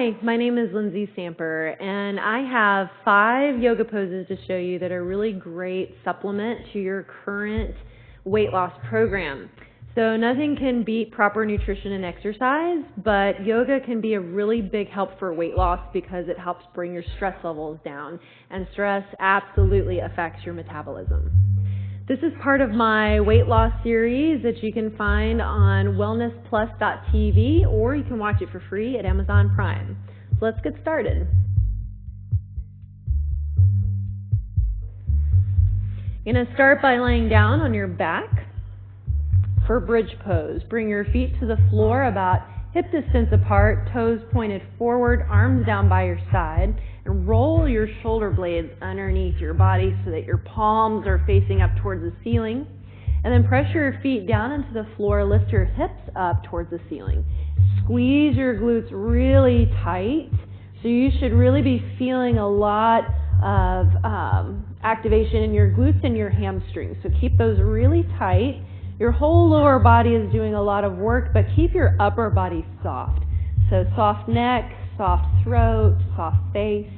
Hi, my name is Lindsay Samper, and I have 5 yoga poses to show you that are really great supplement to your current weight loss program. So nothing can beat proper nutrition and exercise, but yoga can be a really big help for weight loss because it helps bring your stress levels down, and stress absolutely affects your metabolism. This is part of my weight loss series that you can find on wellnessplus.tv, or you can watch it for free at Amazon Prime. So let's get started. You're going to start by laying down on your back for bridge pose. Bring your feet to the floor about hip distance apart, toes pointed forward, arms down by your side, and roll your shoulder blades underneath your body so that your palms are facing up towards the ceiling. And then press your feet down into the floor, lift your hips up towards the ceiling. Squeeze your glutes really tight. So you should really be feeling a lot of activation in your glutes and your hamstrings. So keep those really tight. Your whole lower body is doing a lot of work, but keep your upper body soft. So soft neck, soft throat, soft face.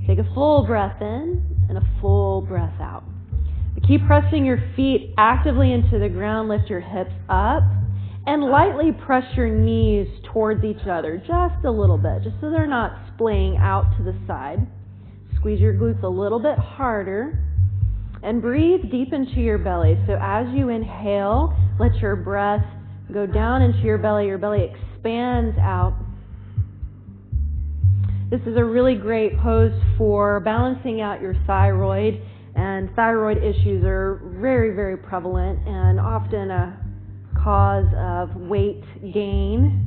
Take a full breath in and a full breath out. But keep pressing your feet actively into the ground. Lift your hips up and lightly press your knees towards each other just a little bit, just so they're not splaying out to the side. Squeeze your glutes a little bit harder. And breathe deep into your belly. So as you inhale, let your breath go down into your belly. Your belly expands out. This is a really great pose for balancing out your thyroid. And thyroid issues are very, very prevalent and often a cause of weight gain.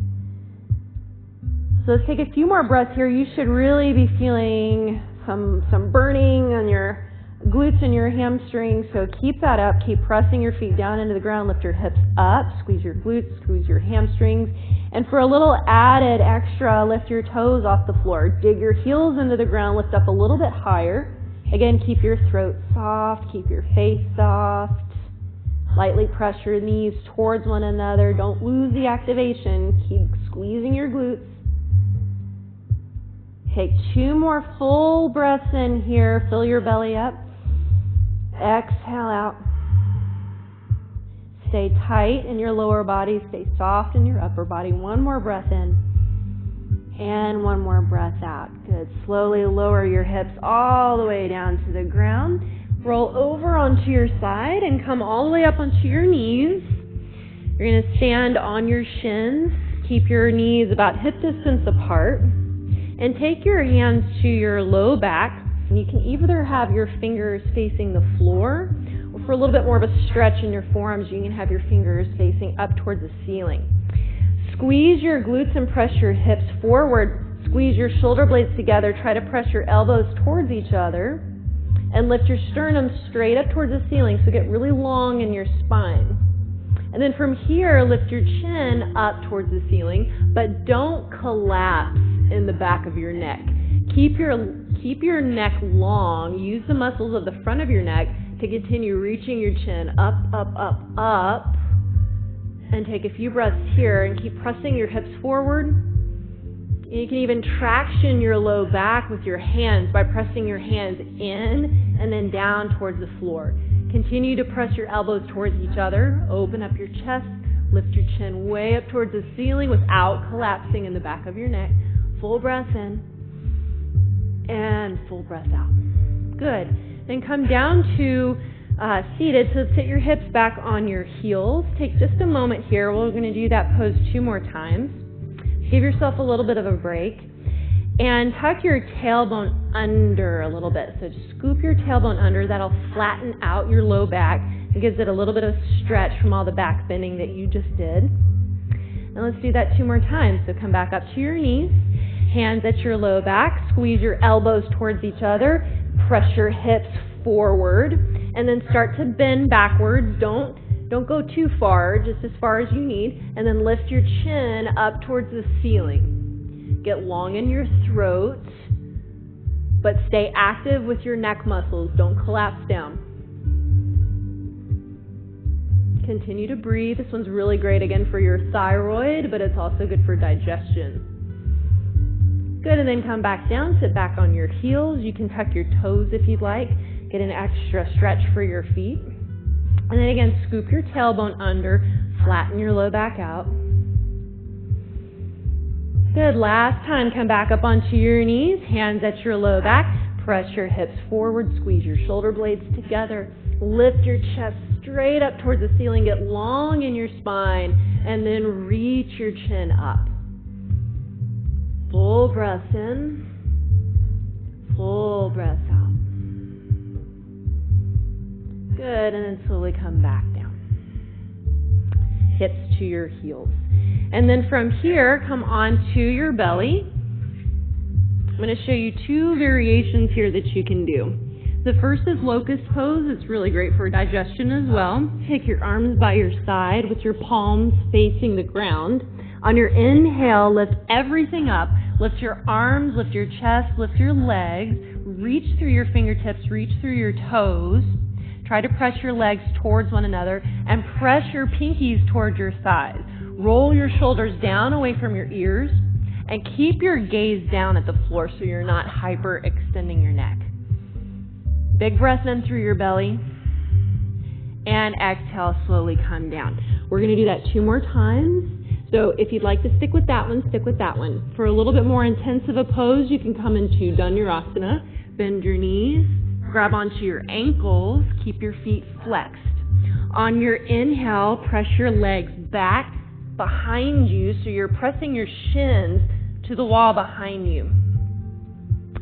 So let's take a few more breaths here. You should really be feeling some burning on your glutes and your hamstrings, so keep that up. Keep pressing your feet down into the ground. Lift your hips up. Squeeze your glutes, squeeze your hamstrings. And for a little added extra, lift your toes off the floor. Dig your heels into the ground. Lift up a little bit higher. Again, keep your throat soft. Keep your face soft. Lightly press your knees towards one another. Don't lose the activation. Keep squeezing your glutes. Take 2 more full breaths in here. Fill your belly up. Exhale out. Stay tight in your lower body. Stay soft in your upper body. 1 more breath in. And 1 more breath out. Good. Slowly lower your hips all the way down to the ground. Roll over onto your side and come all the way up onto your knees. You're going to stand on your shins. Keep your knees about hip distance apart. And take your hands to your low back. And you can either have your fingers facing the floor, or for a little bit more of a stretch in your forearms, you can have your fingers facing up towards the ceiling. Squeeze your glutes and press your hips forward. Squeeze your shoulder blades together. Try to press your elbows towards each other. And lift your sternum straight up towards the ceiling, so get really long in your spine. And then from here, lift your chin up towards the ceiling, but don't collapse in the back of your neck. Keep your neck long. Use the muscles of the front of your neck to continue reaching your chin up, up, up, up. And take a few breaths here and keep pressing your hips forward. You can even traction your low back with your hands by pressing your hands in and then down towards the floor. Continue to press your elbows towards each other. Open up your chest. Lift your chin way up towards the ceiling without collapsing in the back of your neck. Full breath in. And full breath out. Good. Then come down to seated. So sit your hips back on your heels. Take just a moment here. We're going to do that pose 2 more times. Give yourself a little bit of a break. And tuck your tailbone under a little bit. So just scoop your tailbone under. That'll flatten out your low back. It gives it a little bit of stretch from all the back bending that you just did. And let's do that 2 more times. So come back up to your knees. Hands at your low back. Squeeze your elbows towards each other. Press your hips forward. And then start to bend backwards. Don't go too far, just as far as you need. And then lift your chin up towards the ceiling. Get long in your throat, but stay active with your neck muscles. Don't collapse down. Continue to breathe. This one's really great, again, for your thyroid, but it's also good for digestion. Good, and then come back down, sit back on your heels. You can tuck your toes if you'd like. Get an extra stretch for your feet. And then again, scoop your tailbone under, flatten your low back out. Good, last time, come back up onto your knees, hands at your low back. Press your hips forward, squeeze your shoulder blades together. Lift your chest straight up towards the ceiling, get long in your spine, and then reach your chin up. Full breath in, full breath out. Good, and then slowly come back down. Hips to your heels. And then from here, come onto your belly. I'm going to show you two variations here that you can do. The first is locust pose. It's really great for digestion as well. Take your arms by your side with your palms facing the ground. On your inhale, lift everything up. Lift your arms, lift your chest, lift your legs. Reach through your fingertips, reach through your toes. Try to press your legs towards one another and press your pinkies towards your thighs. Roll your shoulders down away from your ears and keep your gaze down at the floor so you're not hyperextending your neck. Big breath in through your belly and exhale, slowly come down. We're going to do that 2 more times. So if you'd like to stick with that one, stick with that one. For a little bit more intensive a pose, you can come into Dhanurasana, bend your knees, grab onto your ankles, keep your feet flexed. On your inhale, press your legs back behind you so you're pressing your shins to the wall behind you.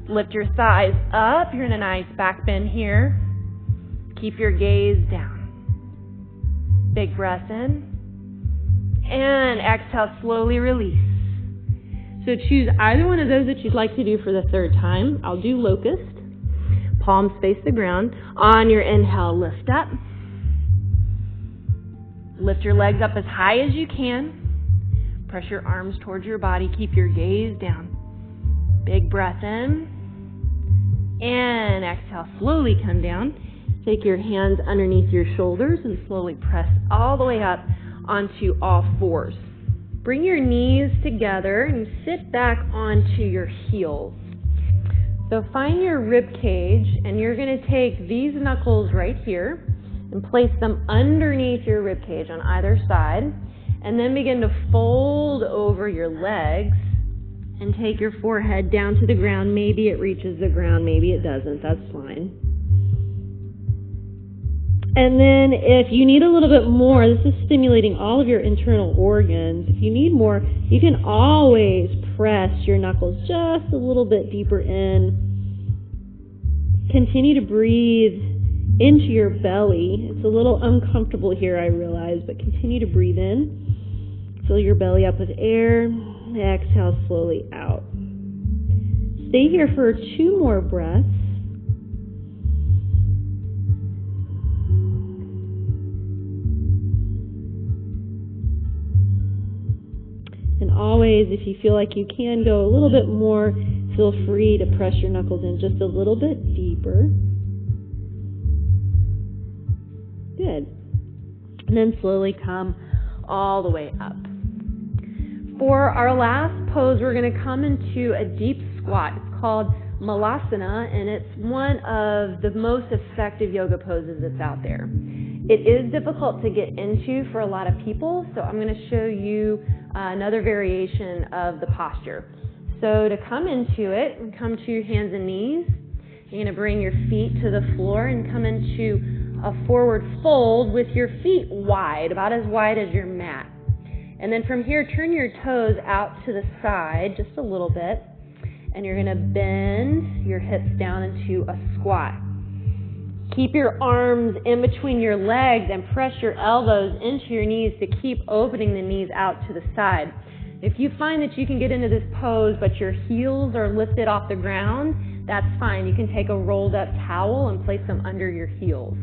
Lift your thighs up. You're in a nice back bend here. Keep your gaze down. Big breath in. And exhale, slowly release. So choose either one of those that you'd like to do for the 3rd time. I'll do locust. Palms face the ground. On your inhale, lift up. Lift your legs up as high as you can. Press your arms towards your body. Keep your gaze down. Big breath in. And exhale, slowly come down. Take your hands underneath your shoulders and slowly press all the way up onto all fours. Bring your knees together and sit back onto your heels. So find your rib cage and you're going to take these knuckles right here and place them underneath your rib cage on either side, and then begin to fold over your legs and take your forehead down to the ground. Maybe it reaches the ground, maybe it doesn't, that's fine. And then if you need a little bit more, this is stimulating all of your internal organs. If you need more, you can always press your knuckles just a little bit deeper in. Continue to breathe into your belly. It's a little uncomfortable here, I realize, but continue to breathe in. Fill your belly up with air. Exhale slowly out. Stay here for 2 more breaths. And always, if you feel like you can go a little bit more, feel free to press your knuckles in just a little bit deeper. Good. And then slowly come all the way up. For our last pose, we're going to come into a deep squat. It's called Malasana, and it's one of the most effective yoga poses that's out there. It is difficult to get into for a lot of people, so I'm going to show you another variation of the posture. So to come into it, come to your hands and knees. You're going to bring your feet to the floor and come into a forward fold with your feet wide, about as wide as your mat. And then from here, turn your toes out to the side just a little bit, and you're going to bend your hips down into a squat. Keep your arms in between your legs and press your elbows into your knees to keep opening the knees out to the side. If you find that you can get into this pose but your heels are lifted off the ground, that's fine. You can take a rolled up towel and place them under your heels.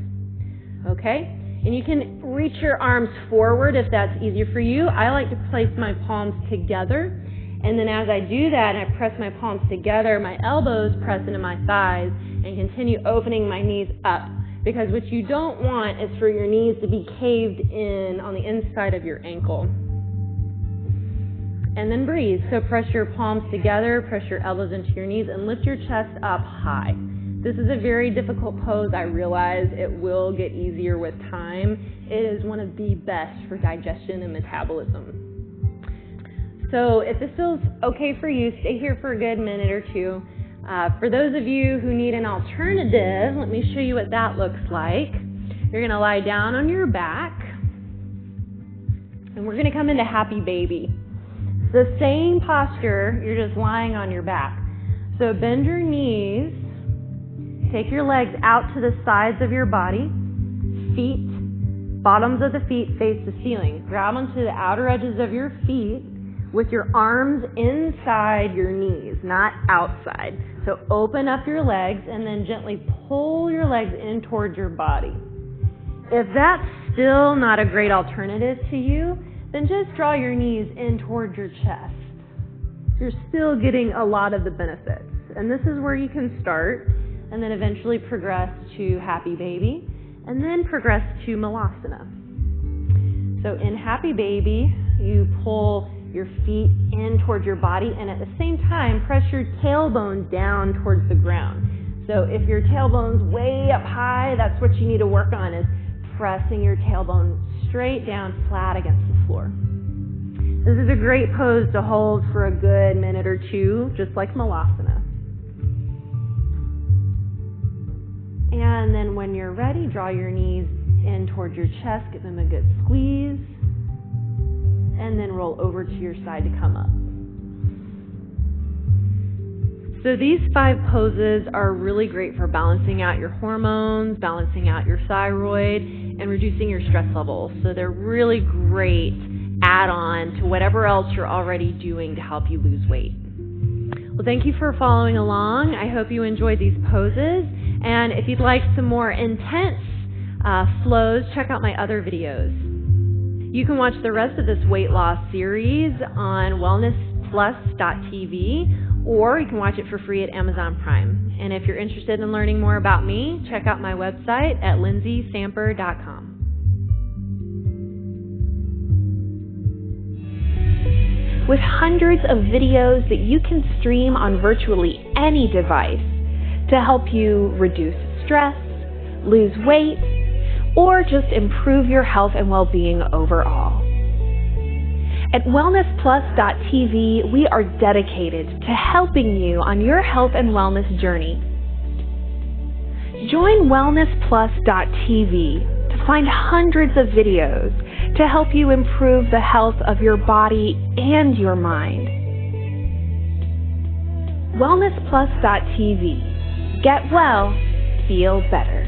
Okay? And you can reach your arms forward if that's easier for you. I like to place my palms together, and then as I do that and I press my palms together, my elbows press into my thighs and continue opening my knees up, because what you don't want is for your knees to be caved in on the inside of your ankle. And then breathe. So press your palms together, press your elbows into your knees, and lift your chest up high. This is a very difficult pose. I realize it will get easier with time. It is one of the best for digestion and metabolism. So if this feels okay for you, stay here for a good minute or two. For those of you who need an alternative, let me show you what that looks like. You're going to lie down on your back, and we're going to come into happy baby. The same posture, you're just lying on your back. So bend your knees, take your legs out to the sides of your body, feet, bottoms of the feet face the ceiling. Grab onto the outer edges of your feet with your arms inside your knees, not outside. So open up your legs and then gently pull your legs in towards your body. If that's still not a great alternative to you, then just draw your knees in towards your chest. You're still getting a lot of the benefits. And this is where you can start and then eventually progress to happy baby and then progress to malasana. So in happy baby, you pull your feet in towards your body and at the same time press your tailbone down towards the ground. So if your tailbone's way up high, that's what you need to work on, is pressing your tailbone straight down flat against the floor. This is a great pose to hold for a good minute or two, just like malasana. And then when you're ready, draw your knees in towards your chest, give them a good squeeze, and then roll over to your side to come up. So these 5 poses are really great for balancing out your hormones, balancing out your thyroid, and reducing your stress levels. So they're really great add-on to whatever else you're already doing to help you lose weight. Well, thank you for following along. I hope you enjoyed these poses. And if you'd like some more intense flows, check out my other videos. You can watch the rest of this weight loss series on wellnessplus.tv, or you can watch it for free at Amazon Prime. And if you're interested in learning more about me, check out my website at lindsaysamper.com. With hundreds of videos that you can stream on virtually any device to help you reduce stress, lose weight, or just improve your health and well-being overall. At wellnessplus.tv, we are dedicated to helping you on your health and wellness journey. Join wellnessplus.tv to find hundreds of videos to help you improve the health of your body and your mind. wellnessplus.tv. Get well, feel better.